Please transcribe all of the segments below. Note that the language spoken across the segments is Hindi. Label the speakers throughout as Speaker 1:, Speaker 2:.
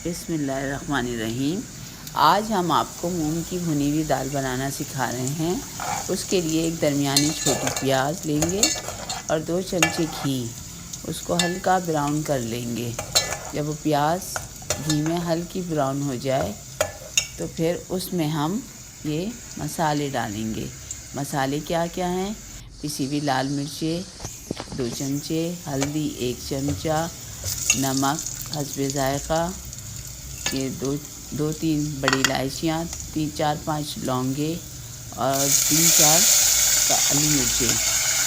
Speaker 1: बिस्मिल्लाहिर्रहमानिर्रहीम। आज हम आपको मूंग की भुनी हुई दाल बनाना सिखा रहे हैं। उसके लिए एक दरमियानी छोटी प्याज लेंगे और 2 चमचे घी, उसको हल्का ब्राउन कर लेंगे। जब वो प्याज घी में हल्की ब्राउन हो जाए तो फिर उसमें हम ये मसाले डालेंगे। मसाले क्या क्या हैं? पिसी हुई लाल मिर्चें 2 चमचे, हल्दी 1 चमचा, नमक हस्बे ज़ायक़ा, ये दो तीन बड़ी इलायचियाँ, 4-5 लौंगे और 3-4 काली मिर्चें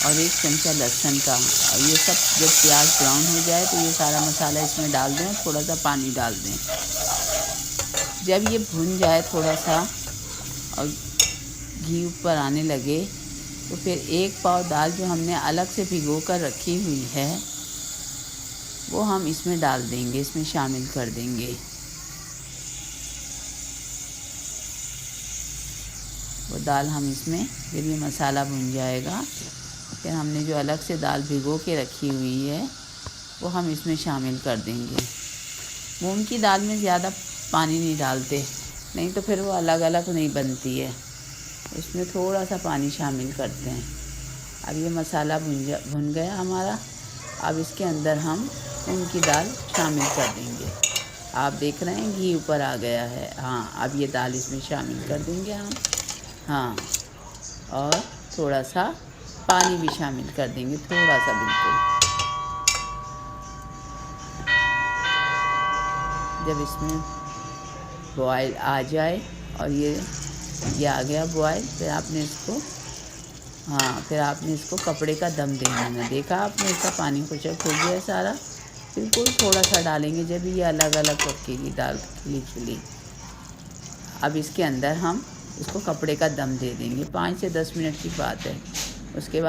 Speaker 1: और 1 चमचा लहसुन का। और ये सब जब प्याज ब्राउन हो जाए तो ये सारा मसाला इसमें डाल दें, थोड़ा सा पानी डाल दें। जब ये भुन जाए थोड़ा सा और घी ऊपर आने लगे तो फिर 1 पाव दाल जो हमने अलग से भिगो कर रखी हुई है वो हम इसमें डाल देंगे, इसमें शामिल कर देंगे। वो दाल हम इसमें, जब ये मसाला भुन जाएगा फिर हमने जो अलग से दाल भिगो के रखी हुई है वो हम इसमें शामिल कर देंगे। मूंग की दाल में ज़्यादा पानी नहीं डालते, नहीं तो फिर वो अलग अलग नहीं बनती है। उसमें थोड़ा सा पानी शामिल करते हैं। अब ये मसाला भुन गया हमारा। अब इसके अंदर हम मूंग की दाल शामिल कर देंगे। आप देख रहे हैं घी ऊपर आ गया है। हाँ, अब ये दाल इसमें शामिल कर देंगे हम। हाँ, और थोड़ा सा पानी भी शामिल कर देंगे, थोड़ा सा बिल्कुल। जब इसमें बॉयल आ जाए और ये आ गया बॉयल, फिर आपने इसको कपड़े का दम देना है। देखा आपने, इसका पानी कुचक हो गया सारा, बिल्कुल थोड़ा सा डालेंगे जब ये अलग अलग पकेगी दाल खिली खिली। अब इसके अंदर हम इसको कपड़े का दम दे देंगे। 5 से 10 मिनट की बात है। उसके बाद